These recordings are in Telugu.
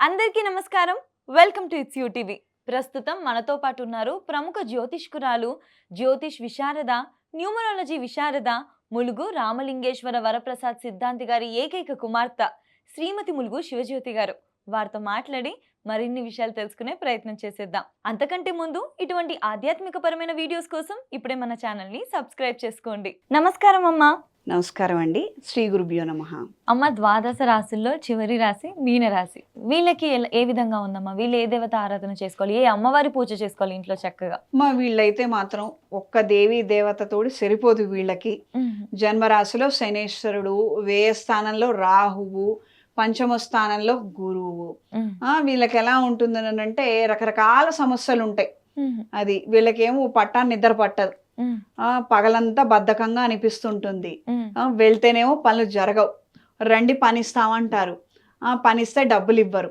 అందరికీ నమస్కారం. Welcome to it's you TV. ప్రస్తుతం మనతో పాటు ఉన్నారు ప్రముఖ జ్యోతిష్కురాలు, జ్యోతిష్ విశారద, న్యూమరాలజీ విశారద, ములుగు రామలింగేశ్వర వరప్రసాద్ సిద్ధాంతి గారి ఏకైక కుమార్తె శ్రీమతి ములుగు శివజ్యోతి గారు. వారితో మాట్లాడి మరిన్ని విషయాలు తెలుసుకునే ప్రయత్నం చేసేద్దాం. అంతకంటే ముందు ఇటువంటి ఆధ్యాత్మికపరమైన వీడియోస్ కోసం ఇప్పుడే మన ఛానల్ని సబ్స్క్రైబ్ చేసుకోండి. నమస్కారం అమ్మా. నమస్కారం అండి. శ్రీ గురుభ్యో నమః. అమ్మ, ద్వాదశ రాశుల్లో చివరి రాశి మీనరాశి. వీళ్ళకి ఏ విధంగా ఉందమ్మా? వీళ్ళు ఏ దేవత ఆరాధన చేసుకోవాలి, ఏ అమ్మవారి పూజ చేసుకోవాలి ఇంట్లో చక్కగా? వీళ్ళైతే మాత్రం ఒక్క దేవి దేవతతోటి సరిపోదు వీళ్ళకి. జన్మరాశిలో శనేశ్వరుడు, వ్యయ స్థానంలో రాహువు, పంచమ స్థానంలో గురువు. వీళ్ళకి ఎలా ఉంటుంది అంటే రకరకాల సమస్యలు ఉంటాయి. అది వీళ్ళకేమో పట్టాన్ని నిద్ర పట్టదు, పగలంతా బద్ధకంగా అనిపిస్తుంటుంది, వెళ్తేనేమో పనులు జరగవు, రండి పనిస్తామంటారు, పనిస్తే డబ్బులు ఇవ్వరు,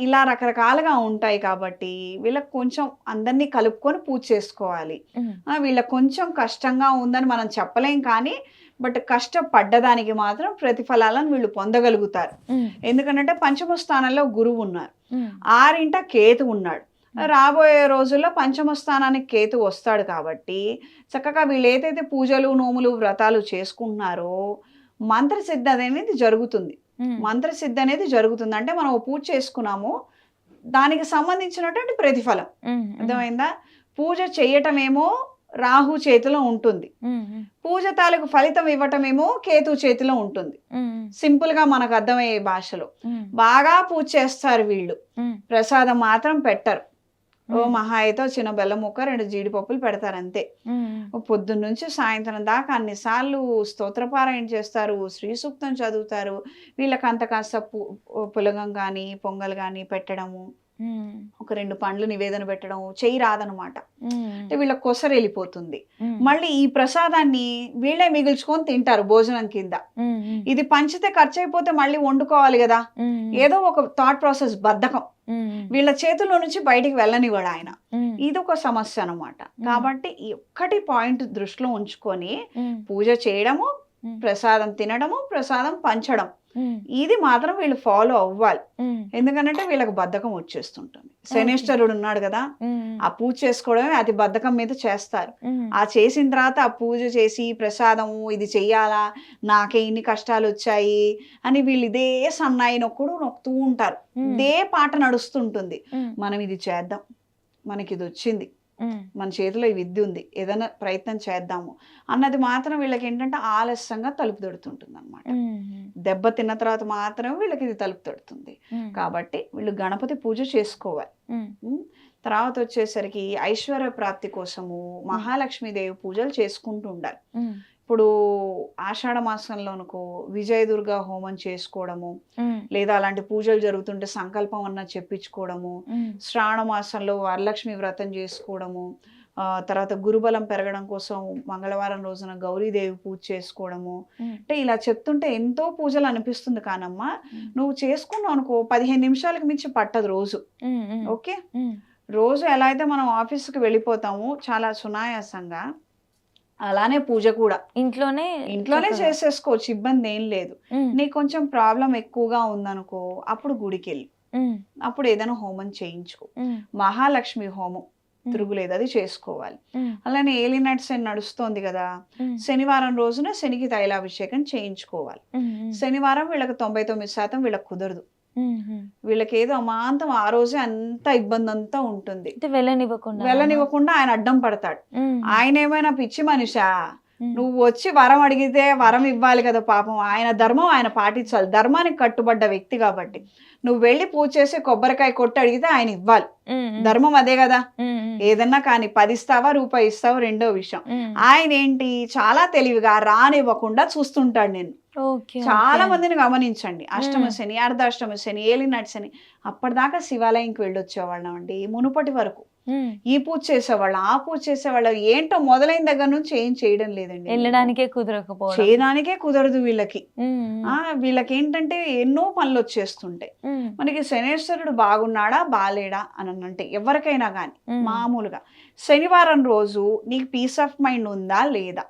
ఇలా రకరకాలుగా ఉంటాయి. కాబట్టి వీళ్ళకి కొంచెం అందరినీ కలుపుకొని పూజ చేసుకోవాలి. వీళ్ళకి కొంచెం కష్టంగా ఉందని మనం చెప్పలేం, కానీ బట్ కష్టపడ్డదానికి మాత్రం ప్రతిఫలాలను వీళ్ళు పొందగలుగుతారు. ఎందుకంటే పంచమ స్థానంలో గురువు ఉన్నారు, 6 కేతు ఉన్నాడు. రాబోయే రోజుల్లో పంచమ స్థానానికి కేతు వస్తాడు. కాబట్టి చక్కగా వీళ్ళు ఏదైతే పూజలు, నోములు, వ్రతాలు చేసుకుంటున్నారో మంత్రసిద్ధి అనేది జరుగుతుంది. మంత్రసిద్ధి అనేది జరుగుతుంది అంటే మనం పూజ చేసుకున్నాము, దానికి సంబంధించినటువంటి ప్రతిఫలం. అర్థమైందా? పూజ చేయటమేమో రాహు చేతిలో ఉంటుంది, పూజ తాలూకు ఫలితం ఇవ్వటమేమో కేతు చేతిలో ఉంటుంది. సింపుల్ గా మనకు అర్థమయ్యే భాషలో బాగా పూజ చేస్తారు వీళ్ళు, ప్రసాదం మాత్రం పెట్టరు. మహా అయితే చిన్న బెల్లం ముక్క, 2 జీడిపప్పులు పెడతారు అంతే. పొద్దున్న నుంచి సాయంత్రం దాకా అన్నిసార్లు స్తోత్రపారాయణ చేస్తారు, శ్రీ సూక్తం చదువుతారు. వీళ్ళకి అంత కాస్త పులగం కానీ పొంగల్ కానీ పెట్టడము, ఒక 2 పండ్లు నివేదన పెట్టడం చెయ్యి రాదనమాట. అంటే వీళ్ళకి కొసరు వెళ్ళిపోతుంది. మళ్ళీ ఈ ప్రసాదాన్ని వీళ్ళే మిగుల్చుకొని తింటారు భోజనం కింద. ఇది పంచితే ఖర్చు అయిపోతే మళ్ళీ వండుకోవాలి కదా, ఏదో ఒక థాట్ ప్రాసెస్, బద్ధకం వీళ్ళ చేతుల్లో నుంచి బయటికి వెళ్ళనివ్వడు ఆయన. ఇది ఒక సమస్య అనమాట. కాబట్టి ఈ ఒక్కటి పాయింట్ దృష్టిలో ఉంచుకొని పూజ చేయడము, ప్రసాదం తినడము, ప్రసాదం పంచడం, ఇది మాత్రం వీళ్ళు ఫాలో అవ్వాలి. ఎందుకంటే వీళ్ళకి బద్ధకం వచ్చేస్తుంటుంది. శనేశ్వరుడు ఉన్నాడు కదా, ఆ పూజ చేసుకోవడమే అతి బద్ధకం మీద చేస్తారు. ఆ చేసిన తర్వాత ఆ పూజ చేసి ప్రసాదము ఇది చెయ్యాలా, నాకే ఇన్ని కష్టాలు వచ్చాయి అని వీళ్ళు ఇదే సన్నాయి నొక్కుతూ ఉంటారు. ఇదే పాట నడుస్తుంటుంది, మనం ఇది చేద్దాం, మనకి ఇది వచ్చింది, మన చేతిలో ఈ విద్య ఉంది, ఏదైనా ప్రయత్నం చేద్దాము అన్నది మాత్రం వీళ్ళకి ఏంటంటే ఆలస్యంగా తలుపు తడుతుంటుంది అనమాట. దెబ్బ తిన్న తర్వాత మాత్రం వీళ్ళకి ఇది తలుపు తడుతుంది. కాబట్టి వీళ్ళు గణపతి పూజ చేసుకోవాలి. తర్వాత వచ్చేసరికి ఐశ్వర్య ప్రాప్తి కోసము మహాలక్ష్మీదేవి పూజలు చేసుకుంటూ ఉండాలి. ఇప్పుడు ఆషాఢ మాసంలోనుకో విజయదుర్గ హోమం చేసుకోవడము, లేదా అలాంటి పూజలు జరుగుతుంటే సంకల్పం అన్న చెప్పించుకోవడము, శ్రావణ మాసంలో వరలక్ష్మి వ్రతం చేసుకోవడము, తర్వాత గురుబలం పెరగడం కోసం మంగళవారం రోజున గౌరీదేవి పూజ చేసుకోవడము. అంటే ఇలా చెప్తుంటే ఎంతో పూజలు అనిపిస్తుంది, కానమ్మా నువ్వు చేసుకున్నావు అనుకో 15 నిమిషాలకు మించి పట్టదు రోజు. ఓకే, రోజు ఎలా అయితే మనం ఆఫీస్కి వెళ్ళిపోతాము చాలా సునాయాసంగా, అలానే పూజ కూడా ఇంట్లోనే చేసేసుకోవచ్చు, ఇబ్బంది ఏం లేదు. నీకు కొంచెం ప్రాబ్లం ఎక్కువగా ఉందనుకో అప్పుడు గుడికి వెళ్ళి అప్పుడు ఏదైనా హోమం చేయించుకో. మహాలక్ష్మి హోమం తిరుగులేదు, అది చేసుకోవాలి. అలానే ఏలినట్స్ అని నడుస్తోంది కదా, శనివారం రోజున శనికి తైలాభిషేకం చేయించుకోవాలి. శనివారం వీళ్ళకి 99% వీళ్ళకి కుదరదు. వీళ్ళకి ఏదో అమాంతం ఆ రోజే అంత ఇబ్బంది అంతా ఉంటుంది, వెళ్ళనివ్వకుండా ఆయన అడ్డం పడతాడు. ఆయన ఏమైనా పిచ్చి మనిషా, నువ్వు వచ్చి వరం అడిగితే వరం ఇవ్వాలి కదా పాపం, ఆయన ధర్మం ఆయన పాటించాలి, ధర్మానికి కట్టుబడ్డ వ్యక్తి. కాబట్టి నువ్వు వెళ్ళి పూజ చేసి కొబ్బరికాయ కొట్టి అడిగితే ఆయన ఇవ్వాలి, ధర్మం అదే కదా. ఏదన్నా కానీ 10 ఇస్తావా, రూపాయి ఇస్తావా రెండో విషయం. ఆయన ఏంటి చాలా తెలివిగా రానివ్వకుండా చూస్తుంటాడు. నేను చాలా మందిని గమనించండి, అష్టమ శని, అర్ధాష్టమ శని, ఏలినట్ శని, అప్పటిదాకా శివాలయంకి వెళ్ళొచ్చేవాళ్ళం అండి. మునుపటి వరకు ఈ పూజ చేసేవాళ్ళం, ఆ పూజ చేసేవాళ్ళం, ఏంటో మొదలైన దగ్గర నుంచి ఏం చేయడం లేదండి, చేయడానికే కుదరదు వీళ్ళకి. వీళ్ళకి ఏంటంటే ఎన్నో పనులు వచ్చేస్తుంటాయి. మనకి శనేశ్వరుడు బాగున్నాడా బాలేడా అని అంటే ఎవరికైనా కానీ మామూలుగా శనివారం రోజు నీకు పీస్ ఆఫ్ మైండ్ ఉందా లేదా,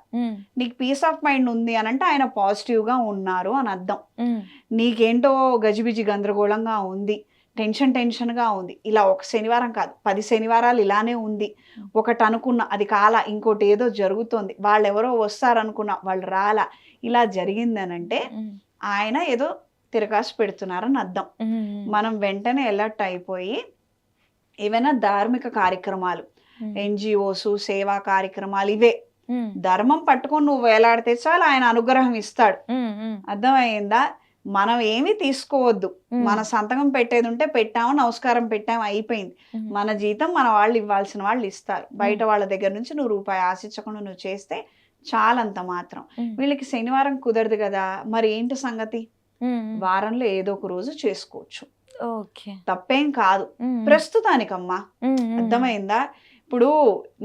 నీకు పీస్ ఆఫ్ మైండ్ ఉంది అని అంటే ఆయన పాజిటివ్ గా ఉన్నారు అని అర్థం. నీకేంటో గజిబిజి గందరగోళంగా ఉంది, టెన్షన్గా ఉంది. ఇలా ఒక శనివారం కాదు 10 శనివారాలు ఇలానే ఉంది. ఒకటి అనుకున్న అది కాల, ఇంకోటి ఏదో జరుగుతోంది, వాళ్ళెవరో వస్తారనుకున్నా వాళ్ళు రాలా, ఇలా జరిగిందనంటే ఆయన ఏదో తిరగాసు పెడుతున్నారని అర్థం. మనం వెంటనే అలర్ట్ అయిపోయి ఏవైనా ధార్మిక కార్యక్రమాలు, ఎన్జిఓస్, సేవా కార్యక్రమాలు, ఇవే ధర్మం పట్టుకొని నువ్వు వేలాడితే చాలు ఆయన అనుగ్రహం ఇస్తాడు. అర్థమైందా? మనం ఏమీ తీసుకోవద్దు. మన సంతకం పెట్టేది ఉంటే పెట్టాము, నమస్కారం పెట్టాము, అయిపోయింది. మన జీతం మన వాళ్ళు ఇవ్వాల్సిన వాళ్ళు ఇస్తారు. బయట వాళ్ళ దగ్గర నుంచి నువ్వు రూపాయి ఆశించకుండా నువ్వు చేస్తే చాలంత మాత్రం. వీళ్ళకి శనివారం కుదరదు కదా, మరి ఏంటి సంగతి? వారంలో ఏదో ఒక రోజు చేసుకోవచ్చు, తప్పేం కాదు ప్రస్తుతానికమ్మా. అర్థమైందా? ఇప్పుడు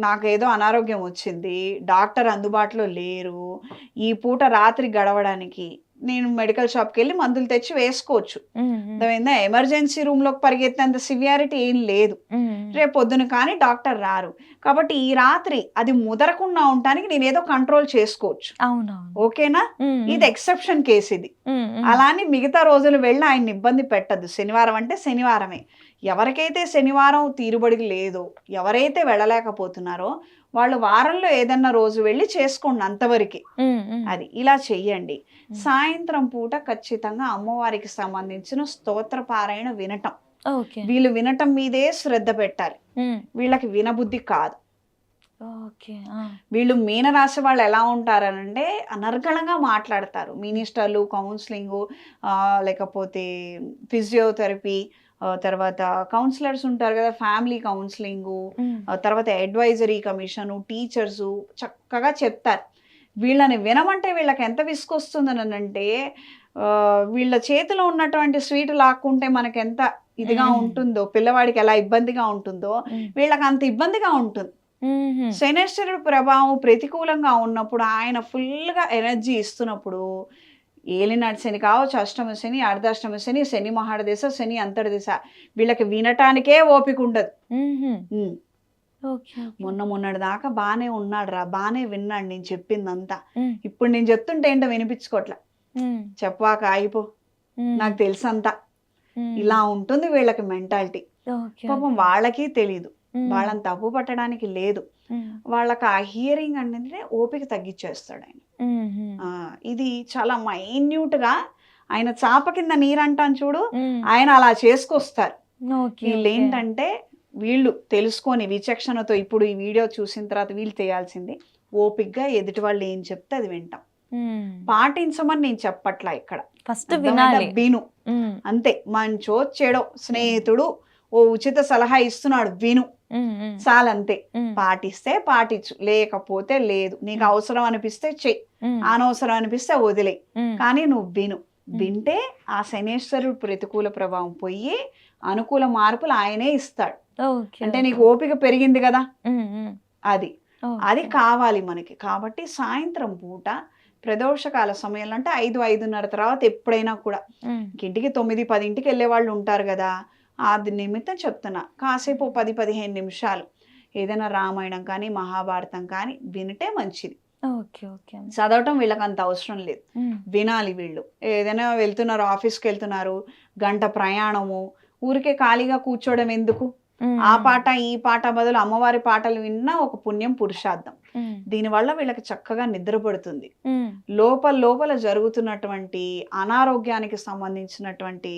నాకేదో అనారోగ్యం వచ్చింది, డాక్టర్ అందుబాటులో లేరు, ఈ పూట రాత్రి గడవడానికి నేను మెడికల్ షాప్కి వెళ్ళి మందులు తెచ్చి వేసుకోవచ్చు. అర్థమైందా? ఎమర్జెన్సీ రూమ్లోకి పరిగెత్తేంత సివియారిటీ ఏం లేదు. రేపు పొద్దున కానీ డాక్టర్ రారు కాబట్టి ఈ రాత్రి అది ముదరకుండా ఉండటానికి నేను ఏదో కంట్రోల్ చేసుకోవచ్చు. ఓకేనా? ఇది ఎక్సెప్షన్ కేసు ఇది. అలానే మిగతా రోజులు వెళ్ళి ఆయన్ని ఇబ్బంది పెట్టద్దు. శనివారం అంటే శనివారమే. ఎవరికైతే శనివారం తీరుబడికి లేదో, ఎవరైతే వెళ్ళలేకపోతున్నారో వాళ్ళు వారంలో ఏదన్నా రోజు వెళ్ళి చేసుకోండి, అంతవరకు. అది ఇలా చెయ్యండి. సాయంత్రం పూట ఖచ్చితంగా అమ్మవారికి సంబంధించిన స్తోత్ర పారాయణ వినటం. వీళ్ళు వినటం మీదే శ్రద్ధ పెట్టాలి. వీళ్ళకి వినబుద్ధి కాదు. వీళ్ళు మీనరాశి వాళ్ళు ఎలా ఉంటారనంటే అనర్గళంగా మాట్లాడతారు. మినిస్టర్లు, కౌన్సిలింగ్, లేకపోతే ఫిజియోథెరపీ, తర్వాత కౌన్సిలర్స్ ఉంటారు కదా, ఫ్యామిలీ కౌన్సిలింగ్, తర్వాత అడ్వైజరీ కమిషన్, టీచర్స్ చక్కగా చెప్తారు. వీళ్ళని వినమంటే వీళ్ళకి ఎంత విసుకొస్తుందని అంటే, వీళ్ళ చేతిలో ఉన్నటువంటి స్వీట్ లాక్కుంటే మనకి ఎంత ఇదిగా ఉంటుందో, పిల్లవాడికి ఎలా ఇబ్బందిగా ఉంటుందో వీళ్ళకి అంత ఇబ్బందిగా ఉంటుంది. శనేశ్వరుడు ప్రభావం ప్రతికూలంగా ఉన్నప్పుడు, ఆయన ఫుల్గా ఎనర్జీ ఇస్తున్నప్పుడు, ఏలినాటి శని కావచ్చు, అష్టమ శని, అర్ధాష్టమ శని, శని మహాడదశ, శని అంతర్దశ, వీళ్ళకి వినటానికే ఓపిక ఉండదు. మొన్నటి దాకా బానే ఉన్నాడు రా, బానే విన్నాడు నేను చెప్పిందంతా. ఇప్పుడు నేను చెప్తుంటే ఏంటో వినిపించుకోవట్లా, చెప్పాక ఆగిపో, నాకు తెలుసంతా. ఇలా ఉంటుంది వీళ్ళకి మెంటాలిటీ. పాపం వాళ్ళకి తెలీదు, వాళ్ళని తప్పు పట్టడానికి లేదు. వాళ్ళకి ఆ హియరింగ్ అనేది ఓపిక తగ్గించేస్తాడు ఆయన. ఇది చాలా మైన్యూట్ గా, ఆయన చాప కింద నీరంటాను చూడు, ఆయన అలా చేసుకొస్తారు. వీళ్ళు ఏంటంటే, వీళ్ళు తెలుసుకొని విచక్షణతో, ఇప్పుడు ఈ వీడియో చూసిన తర్వాత వీళ్ళు చేయాల్సింది ఓపికగా ఎదుటి వాళ్ళు ఏం చెప్తే అది వింటాం. పాటించమని నేను చెప్పట్లా ఇక్కడ, ఫస్ట్ విను అంతే. మంచో చెడో స్నేహితుడు ఓ ఉచిత సలహా ఇస్తున్నాడు, విను చాలంతే. పాటిస్తే పాటించు, లేకపోతే లేదు. నీకు అవసరం అనిపిస్తే చెయ్యి, అనవసరం అనిపిస్తే వదిలే, కానీ నువ్వు విను. వింటే ఆ శనేశ్వరుడు ప్రతికూల ప్రభావం పోయి అనుకూల మార్పులు ఆయనే ఇస్తాడు. అంటే నీకు ఓపిక పెరిగింది కదా, అది కావాలి మనకి. కాబట్టి సాయంత్రం పూట ప్రదోషకాల సమయంలో, అంటే 5-5:30 తర్వాత ఎప్పుడైనా కూడా, ఇంటికి 9-10 వెళ్ళే వాళ్ళు ఉంటారు కదా, అది నిమిత్తం చెప్తున్నా, కాసేపు 10-15 నిమిషాలు ఏదైనా రామాయణం కానీ మహాభారతం కానీ వింటే మంచిది. చదవటం వీళ్ళకి అంత అవసరం లేదు, వినాలి. వీళ్ళు ఏదైనా వెళ్తున్నారు, ఆఫీస్కి వెళ్తున్నారు, గంట ప్రయాణము, ఊరికే ఖాళీగా కూర్చోవడం ఎందుకు? ఆ పాట ఈ పాట బదులు అమ్మవారి పాటలు విన్నా ఒక పుణ్యం, పురుషార్థం. దీనివల్ల వీళ్ళకి చక్కగా నిద్ర పడుతుంది. లోపల జరుగుతున్నటువంటి అనారోగ్యానికి సంబంధించినటువంటి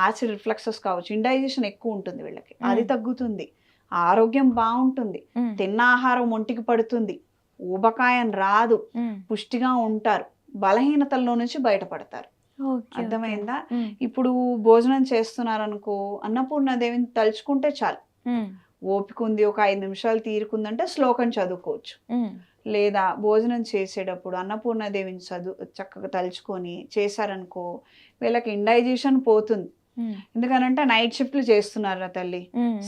యాసిడ్ రిఫ్లక్సెస్ కావచ్చు, ఇండైజెషన్ ఎక్కువ ఉంటుంది వీళ్ళకి, అది తగ్గుతుంది. ఆరోగ్యం బాగుంటుంది, తిన్న ఆహారం ఒంటికి పడుతుంది, ఊబకాయం రాదు, పుష్టిగా ఉంటారు, బలహీనతల్లో నుంచి బయటపడతారు. అర్థమైందా? ఇప్పుడు భోజనం చేస్తున్నారు అనుకో, అన్నపూర్ణాదేవిని తలుచుకుంటే చాలు, ఓపిక ఉంది, ఒక 5 నిమిషాలు తీరుకుందంటే శ్లోకం చదువుకోవచ్చు. లేదా భోజనం చేసేటప్పుడు అన్నపూర్ణాదేవిని చక్కగా తలుచుకొని చేశారనుకో, వీళ్ళకి ఇండైజెషన్ పోతుంది. ఎందుకనంటే నైట్ షిఫ్ట్లు చేస్తున్నారు తల్లి,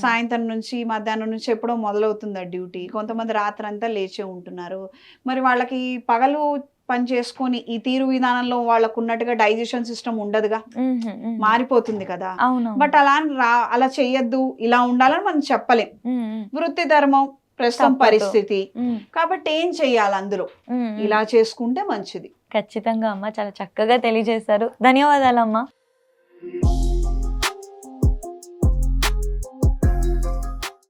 సాయంత్రం నుంచి మధ్యాహ్నం నుంచి ఎప్పుడో మొదలవుతుంది ఆ డ్యూటీ. కొంతమంది రాత్రి అంతా లేచే ఉంటున్నారు. మరి వాళ్ళకి పగలు పని చేసుకొని ఈ తీరు విధానంలో వాళ్ళకు ఉన్నట్టుగా డైజెషన్ సిస్టమ్ ఉండదుగా, మారిపోతుంది కదా. బట్ అలా చెయ్యొద్దు, ఇలా ఉండాలని మనం చెప్పలేం. వృత్తి ధర్మం, ప్రస్తుతం పరిస్థితి, కాబట్టి ఏం చెయ్యాలి అందులో, ఇలా చేసుకుంటే మంచిది. ఖచ్చితంగా అమ్మ, చాలా చక్కగా తెలియజేశారు. ధన్యవాదాలు అమ్మా.